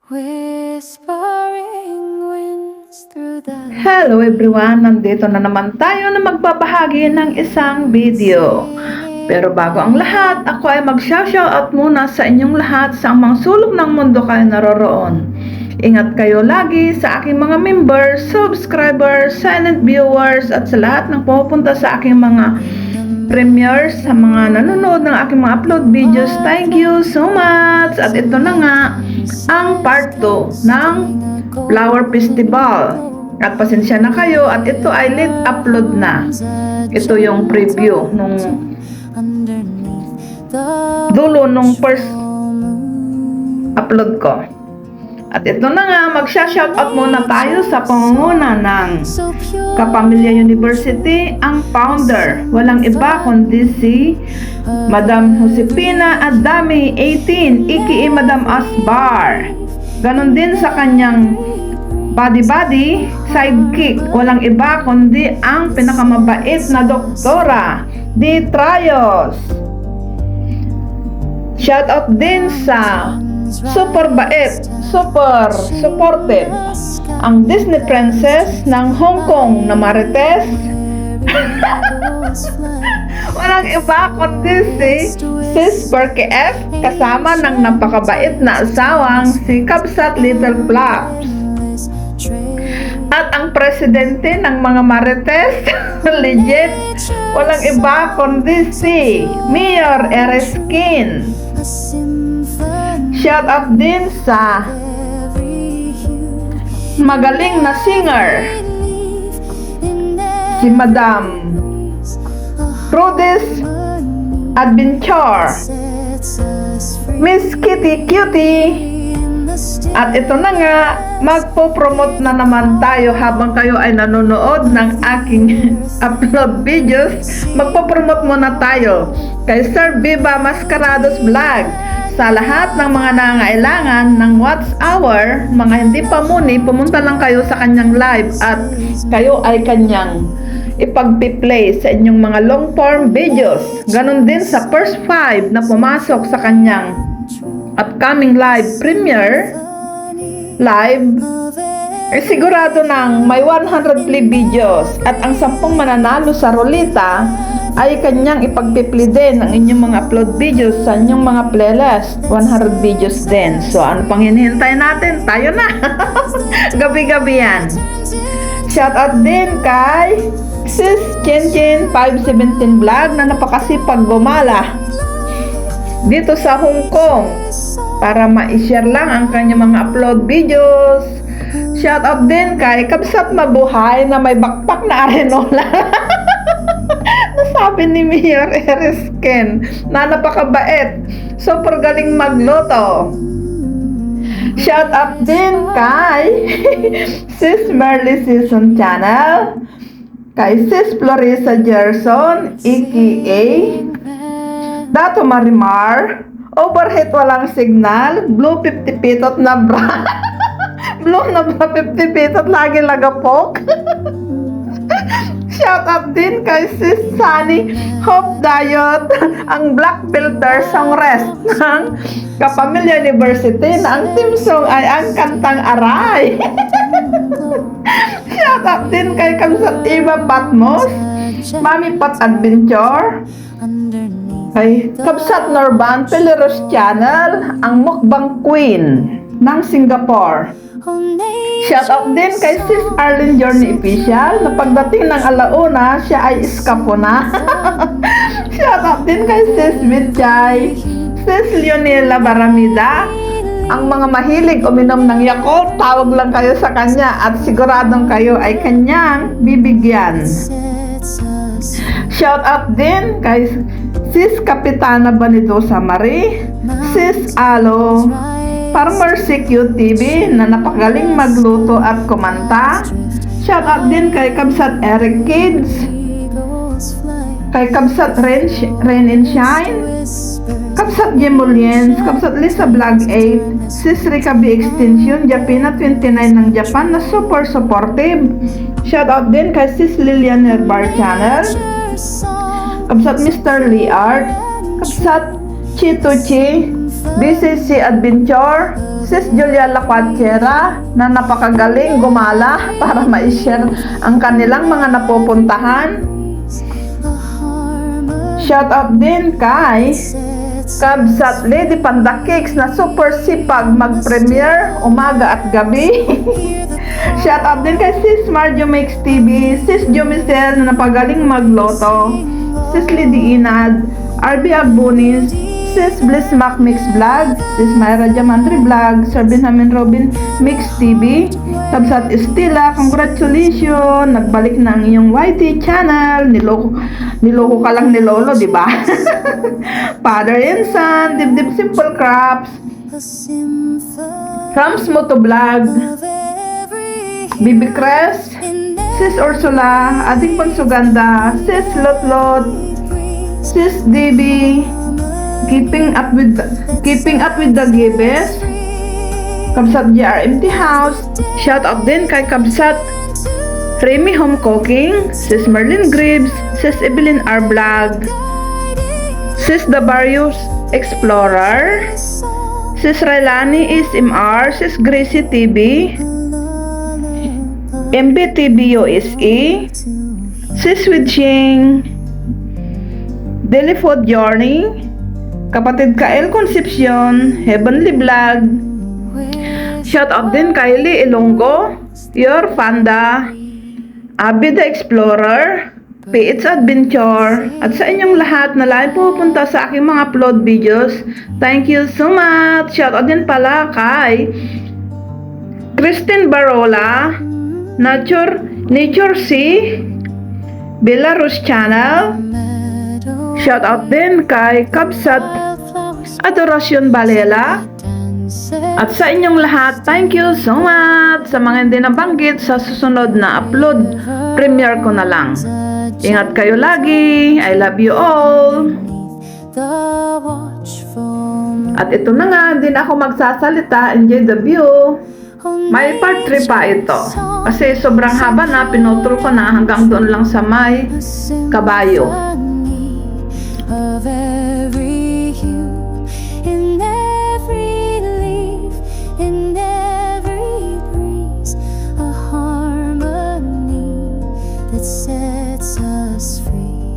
Whispering winds through the Hello everyone! Nandito na naman tayo na magbabahagi ng isang video. Pero bago ang lahat, ako ay mag-shoutout muna sa inyong lahat sa mga sulok ng mundo kayo naroroon. Ingat kayo lagi sa aking mga members, subscribers, silent viewers at sa lahat ng pupunta sa aking mga premiers, sa mga nanonood ng aking mga upload videos. Thank you so much! At ito na nga ang part 2 ng Flower Festival. At pasensya na kayo at ito ay late upload na. Ito yung preview nung dulo nung first upload ko. At ito na nga, magsha-shoutout muna tayo sa pangunguna ng Kapamilya University, ang founder. Walang iba kundi si Madam Josepina Adami 18, aka Madam Asbar. Ganon din sa kanyang body sidekick. Walang iba kundi ang pinakamabait na doktora, Di Trayos. Shoutout din sa super bait, super supportive, ang Disney princess ng Hong Kong na Marites. Walang iba kundi si Sis Perky F, kasama ng napakabait na asawang si Kabsat Little Flaps. At ang presidente ng mga Marites, legit, walang iba kundi si Mayor Ereskin. Shout out din sa magaling na singer, si Madam Rhodes Adventure, Miss Kitty Cutie. At ito na nga, magpo-promote na naman tayo habang kayo ay nanonood ng aking upload videos. Magpo-promote muna tayo kay Sir Viva Mascarados Vlog. Sa lahat ng mga nangangailangan ng watch hour, mga hindi pa muni, pumunta lang kayo sa kanyang live at kayo ay kanyang ipag-play sa inyong mga long form videos. Ganon din sa first 5 na pumasok sa kanyang upcoming live premiere live, ay sigurado nang may 100 play videos at ang 10 mananalo sa rolita ay kanyang ipagpipli din ang inyong mga upload videos sa inyong mga playlist. 100 videos din. So ano pang hinihintay natin? Tayo na! Gabi-gabi yan. Shoutout din kay Sis Chinchin 517 Vlog na napakasipag gumala dito sa Hong Kong para ma-share lang ang kanyang mga upload videos. Shoutout din kay Kabsat Mabuhay na may bakpak na arenola. Nasabi ni Mayor Ereskin na napakabait, super galing magluto. Shoutout din kay Sis Merly Season Channel, kay Sis Florisa Gerson aka Dato Marimar, overheat walang signal, blue 50 pitot na bra. Blue na bra 50 pitot, lagi lagapok. Shoutout din kay Sis Sunny Hope Diet, ang black filter song rest ng Kapamilya University na ang team song ay ang Kantang Aray. Shoutout din kay Kamsat Eva Patmos, Mami Pat Adventure, kay Kabsat Norban Peleros Channel, ang mukbang queen ng Singapore. Shoutout din kay Sis Arlene Journey Official na pagdating ng alauna, siya ay iskapo na. Shoutout din kay Sis Vichay, Sis Leonela Baramida, ang mga mahilig uminom ng Yakult, tawag lang kayo sa kanya at siguradong kayo ay kanyang bibigyan. Shoutout din kay Sis Kapitana Banidosa Marie, Sis Alo, Farmer CQ TV na napagaling magluto at kumanta. Shoutout din kay Kabsat Eric Kids, kay Kabsat Rain and Shine, Kabsat Jemuliens, Kabsat Lisa Vlog 8, Sis Rika B Extension, Japina 29 ng Japan na super supportive. Shoutout din kay Sis Lilian Herbar Channel, Kabsat Mr. Lee Art, Kabsat Chito Chi, BCC Adventure, Sis Julia Lacuachera na napakagaling gumala para ma-share ang kanilang mga napupuntahan. Shout out din kay Kabsat Lady Panda Cakes na super sipag mag-premiere umaga at gabi. Shout out din kay Sis Marjo Makes TV, Sis Jomicel na napagaling magloto, Sis Lady Inad, RB Abunis, Sis Bliss Mac Mix Vlog, Sis Myra Diamantri Vlog, Sir Benjamin Robin Mix TV, Kabsat Estila, congratulations! Nagbalik na ang iyong YT channel. Niloko ka lang ni Lolo, di ba? Father and Son, Dibdib Simple Crafts, Rams Moto Vlog, Bibi Cres, Sis Ursula, Ating Pansuganda, Sis Lotlot, Sis DB, Keeping up with the Gibes, Kabsat JRMT House. Shout out din kay Kabsat Remy Home Cooking, Sis Merlin Gribbs, Sis Evelyn R Vlog, Sis Davarius Explorer, Sis Railani SMR, Sis Gracie TV, MBTV USA, Sis Widching, Daily Food Journey, Kapatid Kael Concepcion, Heavenly Vlog. Shout out din kay Lee Ilonggo, Your Panda, Abby the Explorer, PH Adventure, at sa inyong lahat na lagi pupunta sa aking mga upload videos. Thank you so much. Shout out din pala kay Christine Barola, Nature C, Belarus Channel. Shout out din kay Kabsat Adoracion Balela. At sa inyong lahat, thank you so much. Sa mga hindi nabanggit, sa susunod na upload, premiere ko na lang. Ingat kayo lagi. I love you all. At ito na nga, hindi na ako magsasalita. Enjoy the view. May part 3 pa ito. Kasi sobrang haba na, pinutol ko na hanggang doon lang sa may kabayo. Of every hue, in every leaf, in every breeze, a harmony that sets us free.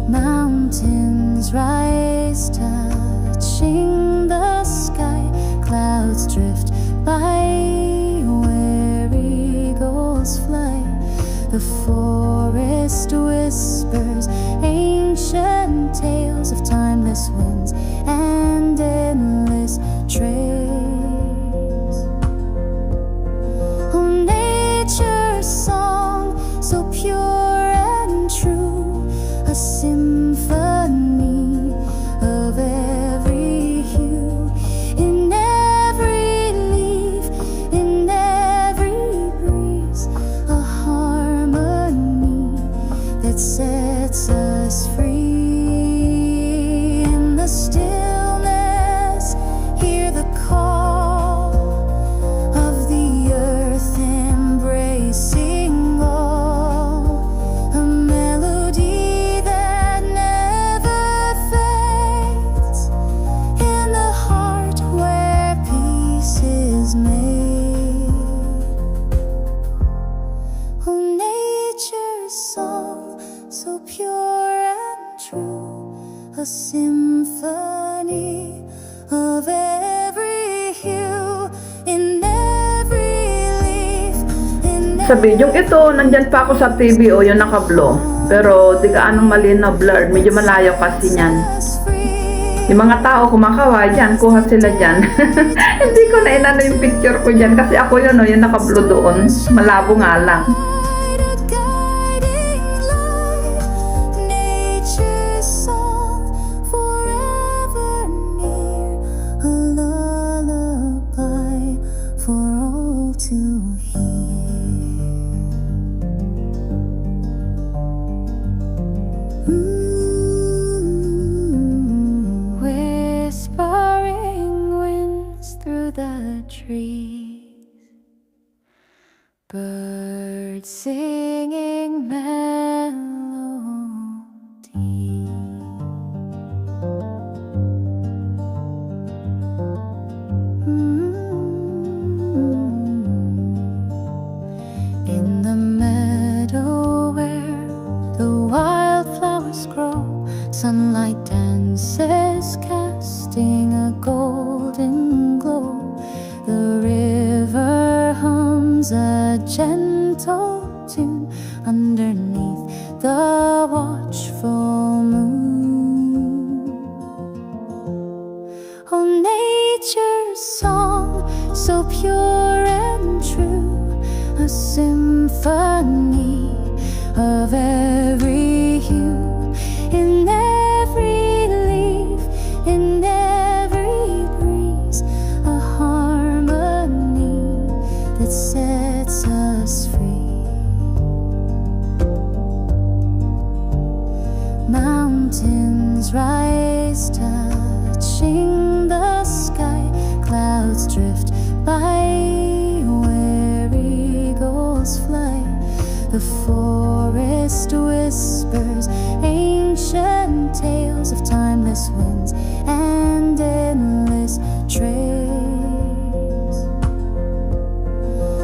Mountains rise, touching the sky, clouds drift by where eagles fly. The forest whispers ancient tales of timeless winds and endless trails. Oh, nature's song, so pure and true, a symphony of every hue, in every leaf, in every breeze, a harmony that sets us free. In the stillness, hear the call of the earth embracing all, a melody that never fades, in the heart where peace is made. Oh, nature's song, so pure and true, a symphony of every hue, in every leaf, in Sa video ito, nandyan pa ako sa TV o yung naka-blow. Pero di gaanong malinaw, blurred. Medyo malayo kasi niyan. us free. Yung mga tao kumakawa dyan, kuha sila dyan. Hindi ko na inano yung picture ko dyan kasi ako yun o, yung naka-blow doon. Malabo nga lang. A guiding light, nature's song, forever near, a lullaby for all to hear. Whispering winds through the trees, birds singing melody. Oh, nature's song, so pure and true, a symphony of every hue, in every leaf, in every breeze, a harmony that sets us free. Mountains rise, touching the sky, clouds drift by where eagles fly. The forest whispers ancient tales of timeless winds and endless trails.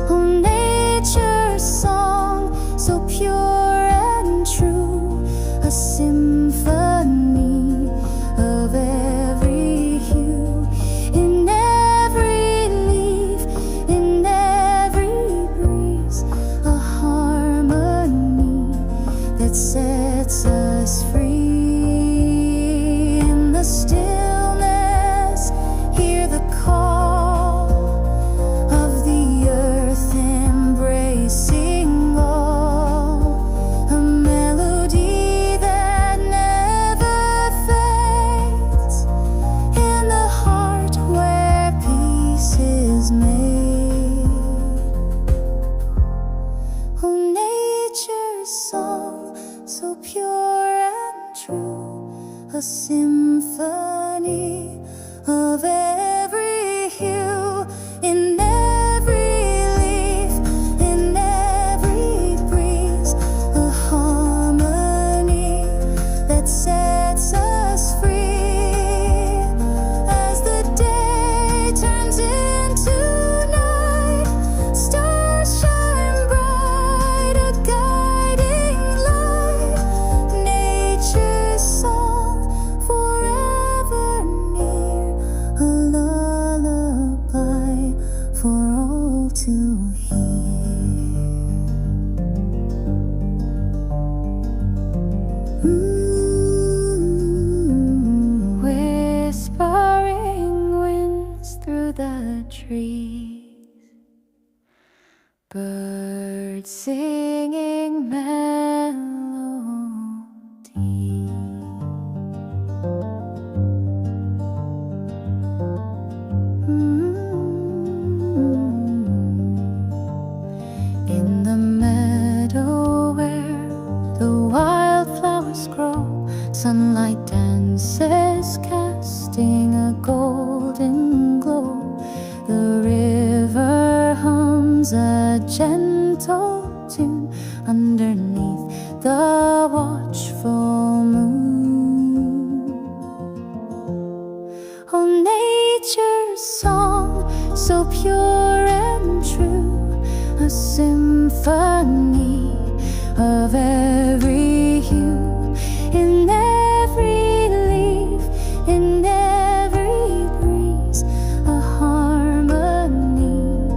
Oh, nature's song, so pure and true, a symphony of every hue, in every leaf, in every breeze, a harmony that sets us free. In the stillness, hear the call of the earth embracing all, a melody that never fades, in the heart where peace is made. Oh, nature's song, so pure and true, a symphony of every hue, in every leaf, in every breeze, a harmony that sets us free. As the day turns into night, stars shine bright, a guiding light, nature's song forever near, a lullaby for all to hear. Whispering winds through the trees, birds singing melody. In the meadow where the wildflowers grow, sunlight dances, casting a golden glow. The river hums a gentle tune underneath the watchful moon. Oh, nature's song, so pure and true, a symphony of every hue, in every leaf, in every breeze, a harmony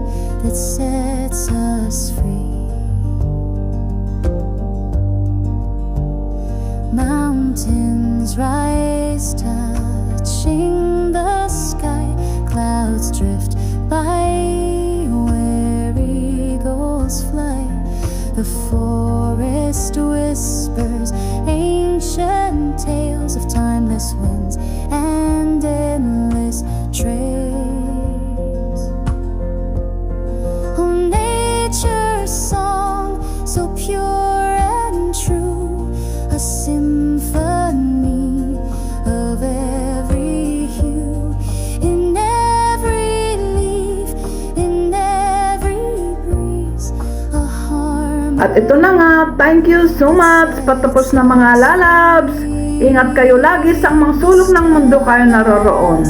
that sets us free. Mountains rise, touching the sky, clouds drift by where eagles fly. The forest whispers ancient tales of timeless winds and endless trails. Oh, nature's song, so pure and true, a symphony of every hue, in every leaf, in every breeze, a harmony. At ito na nga, thank you so much. Patapos na mga lalabs. Ingat kayo lagi sa mga sulok ng mundo kayo naroroon.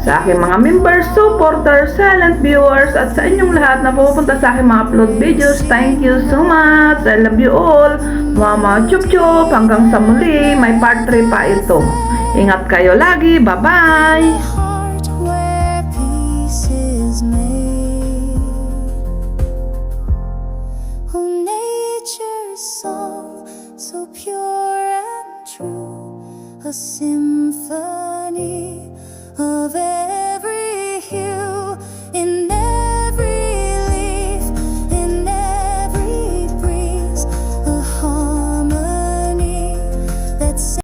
Sa aking mga members, supporters, silent viewers, at sa inyong lahat na pupunta sa aking mga upload videos, thank you so much. I love you all. Mama chup chup. Hanggang sa muli, may part 3 pa ito. Ingat kayo lagi. Bye-bye!